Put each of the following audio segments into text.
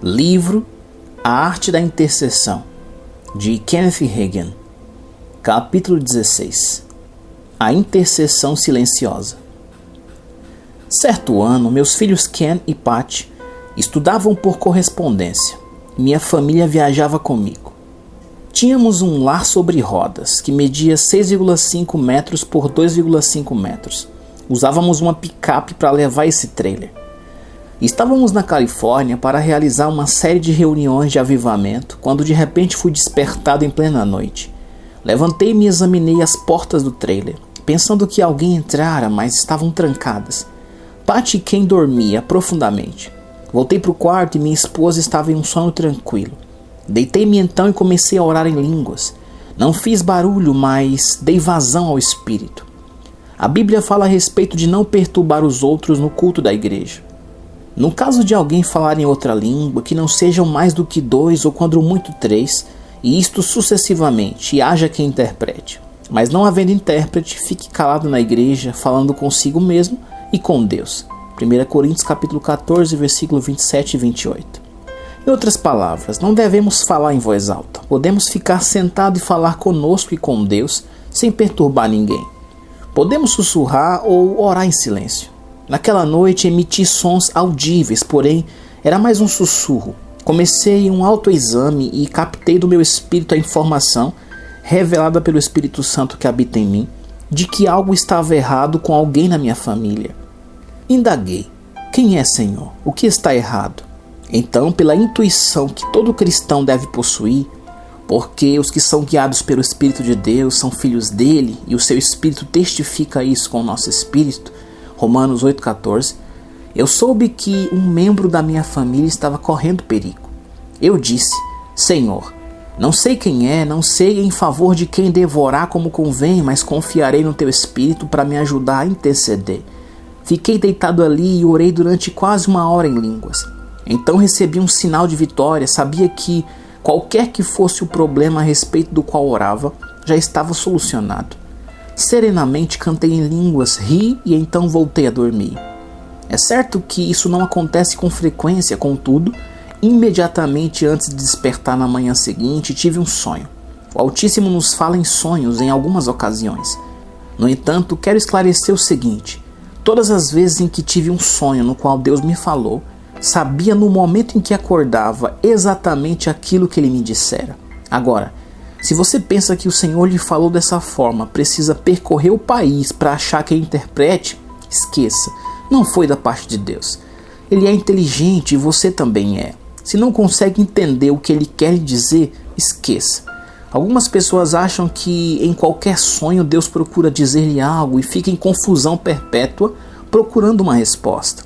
Livro A Arte da Intercessão, de Kenneth Hagin. Capítulo 16. A Intercessão Silenciosa. Certo ano, meus filhos Ken e Pat estudavam por correspondência. Minha família viajava comigo. Tínhamos um lar sobre rodas, que media 6,5 metros por 2,5 metros. Usávamos uma picape para levar esse trailer. Estávamos na Califórnia para realizar uma série de reuniões de avivamento, quando de repente fui despertado em plena noite. Levantei-me e examinei as portas do trailer, pensando que alguém entrara, mas estavam trancadas. Pat e Ken dormia profundamente. Voltei para o quarto e minha esposa estava em um sono tranquilo. Deitei-me então e comecei a orar em línguas. Não fiz barulho, mas dei vazão ao Espírito. A Bíblia fala a respeito de não perturbar os outros no culto da igreja. No caso de alguém falar em outra língua, que não sejam mais do que 2 ou quando muito 3, e isto sucessivamente, e haja quem interprete. Mas não havendo intérprete, fique calado na igreja, falando consigo mesmo e com Deus. 1 Coríntios capítulo 14, versículo 27 e 28. Em outras palavras, não devemos falar em voz alta. Podemos ficar sentado e falar conosco e com Deus, sem perturbar ninguém. Podemos sussurrar ou orar em silêncio. Naquela noite emiti sons audíveis, porém era mais um sussurro. Comecei um autoexame e captei do meu espírito a informação, revelada pelo Espírito Santo que habita em mim, de que algo estava errado com alguém na minha família. Indaguei: quem é, Senhor? O que está errado? Então, pela intuição que todo cristão deve possuir, porque os que são guiados pelo Espírito de Deus são filhos dele e o seu Espírito testifica isso com o nosso Espírito, Romanos 8,14, eu soube que um membro da minha família estava correndo perigo. Eu disse: Senhor, não sei quem é, não sei em favor de quem devorar como convém, mas confiarei no teu Espírito para me ajudar a interceder. Fiquei deitado ali e orei durante quase 1 hora em línguas. Então recebi um sinal de vitória, sabia que qualquer que fosse o problema a respeito do qual orava, já estava solucionado. Serenamente cantei em línguas, ri e então voltei a dormir. É certo que isso não acontece com frequência, contudo, imediatamente antes de despertar na manhã seguinte, tive um sonho. O Altíssimo nos fala em sonhos em algumas ocasiões. No entanto, quero esclarecer o seguinte: todas as vezes em que tive um sonho no qual Deus me falou, sabia no momento em que acordava exatamente aquilo que Ele me dissera. Agora, se você pensa que o Senhor lhe falou dessa forma, precisa percorrer o país para achar quem interprete, esqueça, não foi da parte de Deus. Ele é inteligente e você também é. Se não consegue entender o que Ele quer lhe dizer, esqueça. Algumas pessoas acham que em qualquer sonho Deus procura dizer-lhe algo e fica em confusão perpétua procurando uma resposta.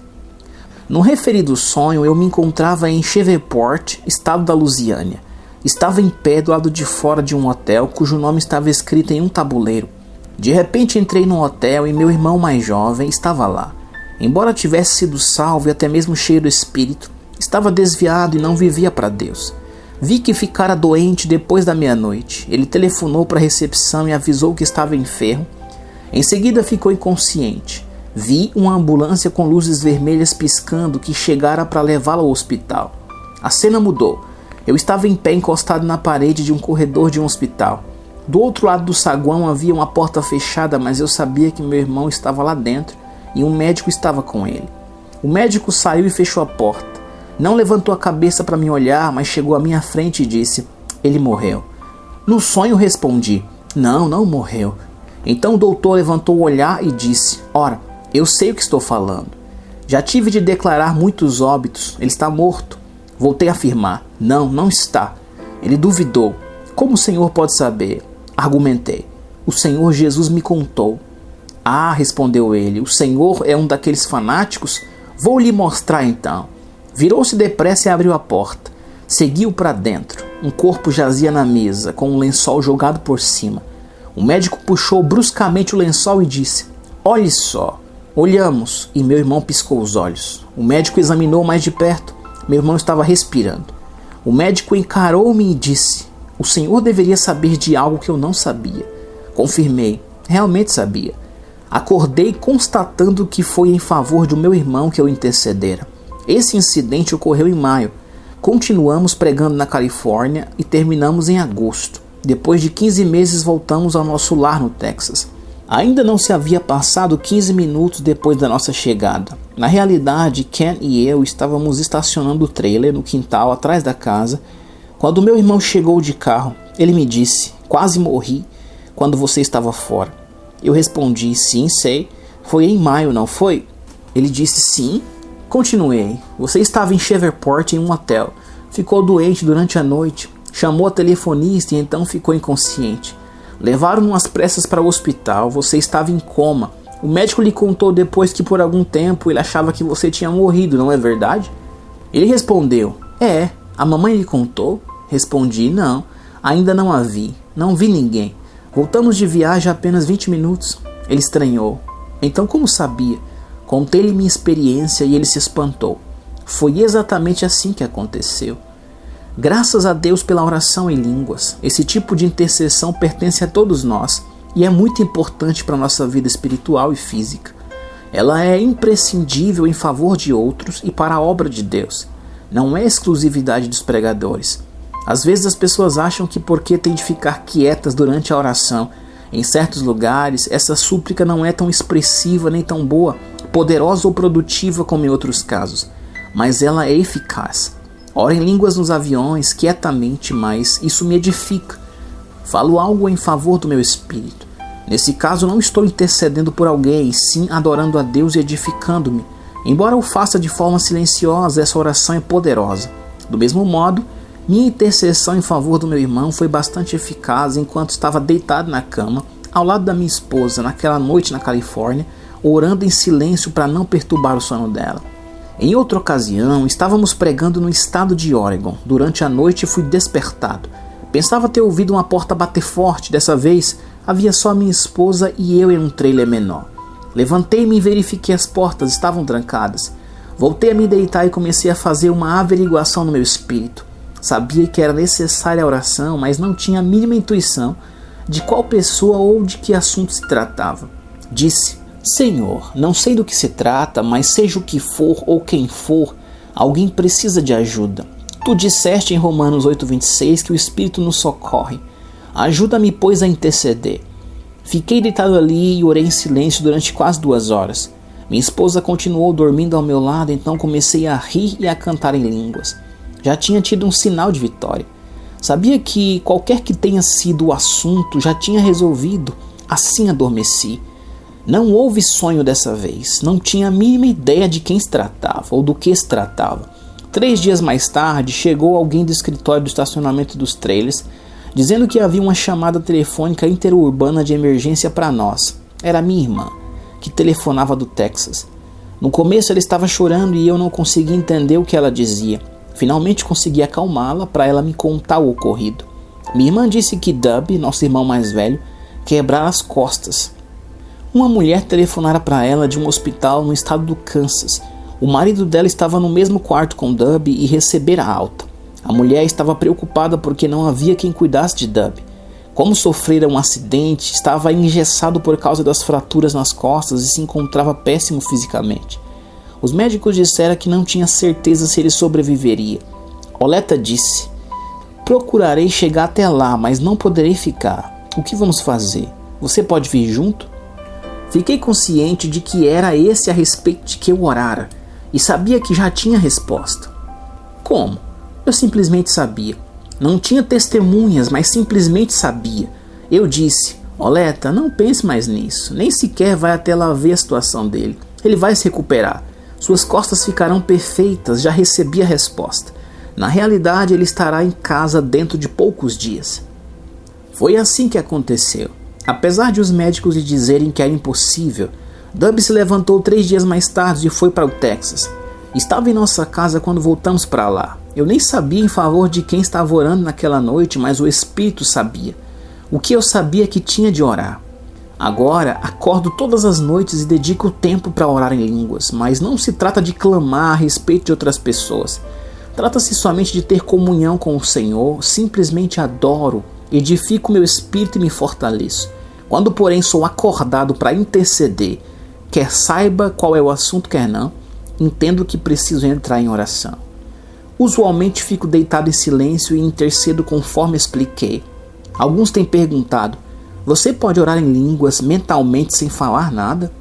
No referido sonho, eu me encontrava em Shreveport, estado da Louisiana. Estava em pé do lado de fora de um hotel cujo nome estava escrito em um tabuleiro. De repente entrei no hotel e meu irmão mais jovem estava lá. Embora tivesse sido salvo e até mesmo cheio do Espírito, estava desviado e não vivia para Deus. Vi que ficara doente depois da meia-noite. Ele telefonou para a recepção e avisou que estava enfermo. Em seguida ficou inconsciente. Vi uma ambulância com luzes vermelhas piscando que chegara para levá-lo ao hospital. A cena mudou. Eu estava em pé encostado na parede de um corredor de um hospital. Do outro lado do saguão havia uma porta fechada, mas eu sabia que meu irmão estava lá dentro e um médico estava com ele. O médico saiu e fechou a porta. Não levantou a cabeça para me olhar, mas chegou à minha frente e disse: ele morreu. No sonho respondi: não morreu. Então o doutor levantou o olhar e disse: ora, eu sei o que estou falando. Já tive de declarar muitos óbitos, ele está morto. Voltei a afirmar: não está. Ele duvidou. Como o Senhor pode saber? Argumentei: o Senhor Jesus me contou. Ah, respondeu ele, o Senhor é um daqueles fanáticos? Vou lhe mostrar então. Virou-se depressa e abriu a porta. Seguiu para dentro. Um corpo jazia na mesa, com um lençol jogado por cima. O médico puxou bruscamente o lençol e disse: olhe só. Olhamos, e meu irmão piscou os olhos. O médico examinou mais de perto. Meu irmão estava respirando. O médico encarou-me e disse: o senhor deveria saber de algo que eu não sabia. Confirmei: realmente sabia. Acordei constatando que foi em favor do meu irmão que eu intercedera. Esse incidente ocorreu em maio. Continuamos pregando na Califórnia e terminamos em agosto. Depois de 15 meses voltamos ao nosso lar no Texas. Ainda não se havia passado 15 minutos depois da nossa chegada. Na realidade, Ken e eu estávamos estacionando o trailer no quintal atrás da casa, quando meu irmão chegou de carro. Ele me disse: "Quase morri quando você estava fora." Eu respondi: "Sim, sei. Foi em maio, não foi?" Ele disse: "Sim." Continuei: "Você estava em Shreveport em um hotel. Ficou doente durante a noite. Chamou a telefonista e então ficou inconsciente. Levaram-no às pressas para o hospital. Você estava em coma. O médico lhe contou depois que por algum tempo ele achava que você tinha morrido, não é verdade?" Ele respondeu: "É. A mamãe lhe contou?" Respondi: "Não. Ainda não a vi. Não vi ninguém. Voltamos de viagem há apenas 20 minutos. Ele estranhou. "Então como sabia?" Contei-lhe minha experiência e ele se espantou. Foi exatamente assim que aconteceu. Graças a Deus pela oração em línguas. Esse tipo de intercessão pertence a todos nós e é muito importante para a nossa vida espiritual e física. Ela é imprescindível em favor de outros e para a obra de Deus. Não é exclusividade dos pregadores. Às vezes as pessoas acham que porque têm de ficar quietas durante a oração, em certos lugares, essa súplica não é tão expressiva nem tão boa, poderosa ou produtiva como em outros casos, mas ela é eficaz. Oro em línguas nos aviões, quietamente, mas isso me edifica. Falo algo em favor do meu espírito. Nesse caso não estou intercedendo por alguém, sim adorando a Deus e edificando-me. Embora eu faça de forma silenciosa, essa oração é poderosa. Do mesmo modo, minha intercessão em favor do meu irmão foi bastante eficaz enquanto estava deitado na cama, ao lado da minha esposa, naquela noite na Califórnia, orando em silêncio para não perturbar o sono dela. Em outra ocasião, estávamos pregando no estado de Oregon. Durante a noite fui despertado. Pensava ter ouvido uma porta bater forte. Dessa vez, havia só minha esposa e eu em um trailer menor. Levantei-me e verifiquei as portas, estavam trancadas. Voltei a me deitar e comecei a fazer uma averiguação no meu espírito. Sabia que era necessária a oração, mas não tinha a mínima intuição de qual pessoa ou de que assunto se tratava. Disse: "Senhor, não sei do que se trata, mas seja o que for ou quem for, alguém precisa de ajuda. Tu disseste em Romanos 8:26 que o Espírito nos socorre. Ajuda-me, pois, a interceder." Fiquei deitado ali e orei em silêncio durante quase 2 horas. Minha esposa continuou dormindo ao meu lado, então comecei a rir e a cantar em línguas. Já tinha tido um sinal de vitória. Sabia que qualquer que tenha sido o assunto já tinha resolvido. Assim adormeci. Não houve sonho dessa vez. Não tinha a mínima ideia de quem se tratava ou do que se tratava. 3 dias mais tarde, chegou alguém do escritório do estacionamento dos trailers, dizendo que havia uma chamada telefônica interurbana de emergência para nós. Era minha irmã, que telefonava do Texas. No começo ela estava chorando e eu não conseguia entender o que ela dizia. Finalmente consegui acalmá-la para ela me contar o ocorrido. Minha irmã disse que Dub, nosso irmão mais velho, quebrara as costas. Uma mulher telefonara para ela de um hospital no estado do Kansas. O marido dela estava no mesmo quarto com Dub e recebera alta. A mulher estava preocupada porque não havia quem cuidasse de Dub. Como sofrera um acidente, estava engessado por causa das fraturas nas costas e se encontrava péssimo fisicamente. Os médicos disseram que não tinha certeza se ele sobreviveria. Oleta disse: "Procurarei chegar até lá, mas não poderei ficar. O que vamos fazer? Você pode vir junto?" Fiquei consciente de que era esse a respeito de que eu orara, e sabia que já tinha resposta. Como? Eu simplesmente sabia. Não tinha testemunhas, mas simplesmente sabia. Eu disse: "Oleta, não pense mais nisso. Nem sequer vai até lá ver a situação dele. Ele vai se recuperar. Suas costas ficarão perfeitas." Já recebi a resposta. Na realidade, ele estará em casa dentro de poucos dias. Foi assim que aconteceu. Apesar de os médicos lhe dizerem que era impossível, Dub se levantou 3 dias mais tarde e foi para o Texas. Estava em nossa casa quando voltamos para lá. Eu nem sabia em favor de quem estava orando naquela noite, mas o Espírito sabia. O que eu sabia é que tinha de orar. Agora, acordo todas as noites e dedico tempo para orar em línguas, mas não se trata de clamar a respeito de outras pessoas. Trata-se somente de ter comunhão com o Senhor. Simplesmente adoro, edifico meu espírito e me fortaleço. Quando, porém, sou acordado para interceder, quer saiba qual é o assunto, quer não, entendo que preciso entrar em oração. Usualmente fico deitado em silêncio e intercedo conforme expliquei. Alguns têm perguntado: você pode orar em línguas mentalmente sem falar nada?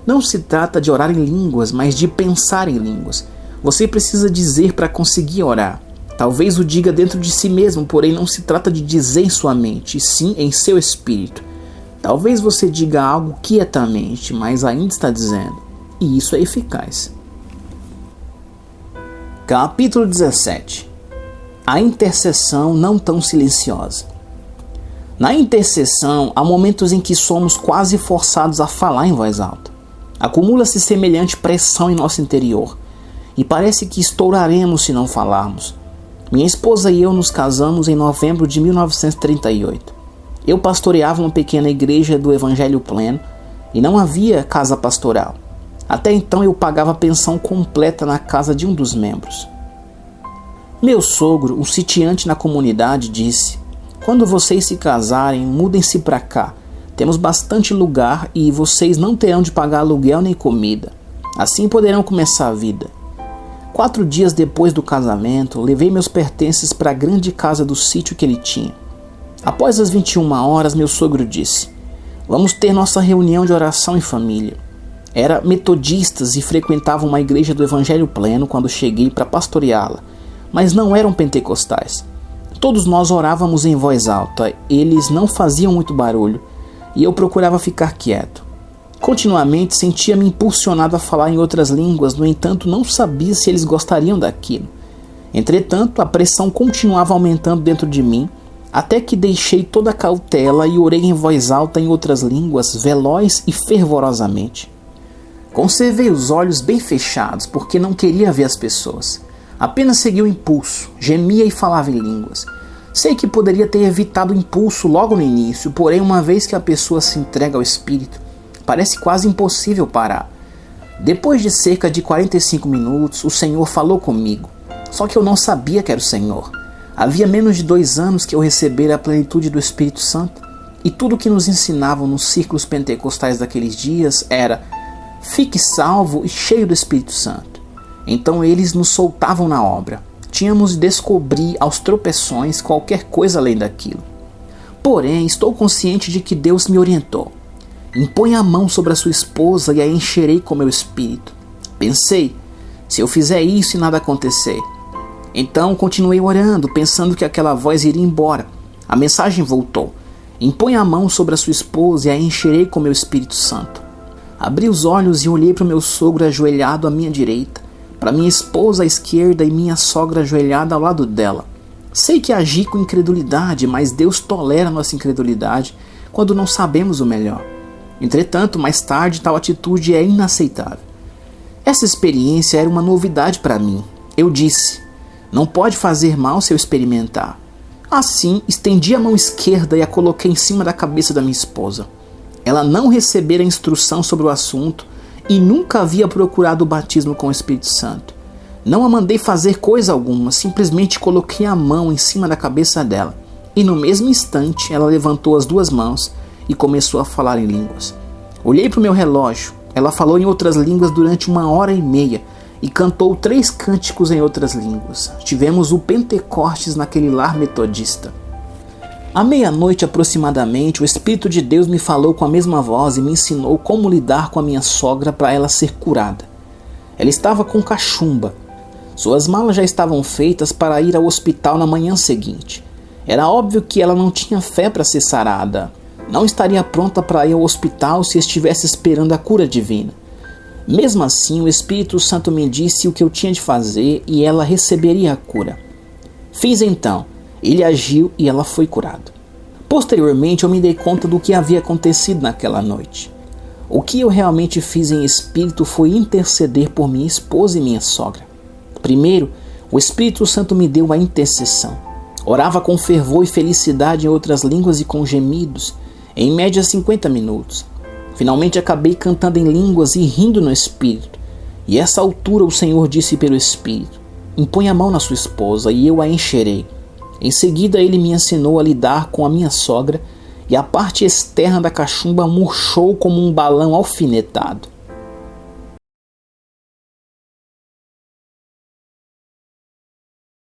Não se trata de orar em línguas, mas de pensar em línguas. Você precisa dizer para conseguir orar. Talvez o diga dentro de si mesmo, porém não se trata de dizer em sua mente, e sim em seu espírito. Talvez você diga algo quietamente, mas ainda está dizendo, e isso é eficaz. Capítulo 17. A intercessão não tão silenciosa. Na intercessão, há momentos em que somos quase forçados a falar em voz alta. Acumula-se semelhante pressão em nosso interior, e parece que estouraremos se não falarmos. Minha esposa e eu nos casamos em novembro de 1938. Eu pastoreava uma pequena igreja do Evangelho Pleno e não havia casa pastoral. Até então eu pagava pensão completa na casa de um dos membros. Meu sogro, um sitiante na comunidade, disse: quando vocês se casarem, mudem-se para cá. Temos bastante lugar e vocês não terão de pagar aluguel nem comida. Assim poderão começar a vida. 4 dias depois do casamento, levei meus pertences para a grande casa do sítio que ele tinha. Após as 21 horas, meu sogro disse: vamos ter nossa reunião de oração em família. Era metodistas e frequentavam uma igreja do Evangelho Pleno quando cheguei para pastoreá-la, mas não eram pentecostais. Todos nós orávamos em voz alta, eles não faziam muito barulho e eu procurava ficar quieto. Continuamente sentia-me impulsionado a falar em outras línguas, no entanto não sabia se eles gostariam daquilo. Entretanto, a pressão continuava aumentando dentro de mim, até que deixei toda a cautela e orei em voz alta em outras línguas, veloz e fervorosamente. Conservei os olhos bem fechados, porque não queria ver as pessoas. Apenas segui o impulso, gemia e falava em línguas. Sei que poderia ter evitado o impulso logo no início, porém uma vez que a pessoa se entrega ao Espírito, parece quase impossível parar. Depois de cerca de 45 minutos, o Senhor falou comigo. Só que eu não sabia que era o Senhor. Havia menos de 2 anos que eu recebera a plenitude do Espírito Santo, e tudo que nos ensinavam nos círculos pentecostais daqueles dias era: fique salvo e cheio do Espírito Santo. Então eles nos soltavam na obra. Tínhamos de descobrir aos tropeções qualquer coisa além daquilo. Porém, estou consciente de que Deus me orientou. Impõe a mão sobre a sua esposa e a encherei com meu espírito. Pensei: se eu fizer isso e nada acontecer. Então continuei orando, pensando que aquela voz iria embora. A mensagem voltou: impõe a mão sobre a sua esposa e a encherei com meu Espírito Santo. Abri os olhos e olhei para o meu sogro ajoelhado à minha direita, para minha esposa à esquerda e minha sogra ajoelhada ao lado dela. Sei que agi com incredulidade, mas Deus tolera nossa incredulidade quando não sabemos o melhor. Entretanto, mais tarde, tal atitude é inaceitável. Essa experiência era uma novidade para mim. Eu disse: não pode fazer mal se eu experimentar. Assim, estendi a mão esquerda e a coloquei em cima da cabeça da minha esposa. Ela não recebera instrução sobre o assunto e nunca havia procurado o batismo com o Espírito Santo. Não a mandei fazer coisa alguma, simplesmente coloquei a mão em cima da cabeça dela. E no mesmo instante, ela levantou as 2 mãos e começou a falar em línguas. Olhei para o meu relógio. Ela falou em outras línguas durante 1h30 e cantou 3 cânticos em outras línguas. Tivemos o Pentecostes naquele lar metodista. À meia-noite aproximadamente, o Espírito de Deus me falou com a mesma voz e me ensinou como lidar com a minha sogra para ela ser curada. Ela estava com cachumba. Suas malas já estavam feitas para ir ao hospital na manhã seguinte. Era óbvio que ela não tinha fé para ser sarada. Não estaria pronta para ir ao hospital se estivesse esperando a cura divina. Mesmo assim, o Espírito Santo me disse o que eu tinha de fazer e ela receberia a cura. Fiz então. Ele agiu e ela foi curada. Posteriormente, eu me dei conta do que havia acontecido naquela noite. O que eu realmente fiz em espírito foi interceder por minha esposa e minha sogra. Primeiro, o Espírito Santo me deu a intercessão. Orava com fervor e felicidade em outras línguas e com gemidos, em média 50 minutos. Finalmente acabei cantando em línguas e rindo no espírito. E a essa altura o Senhor disse pelo Espírito: impõe a mão na sua esposa e eu a encherei. Em seguida ele me ensinou a lidar com a minha sogra e a parte externa da cachumba murchou como um balão alfinetado.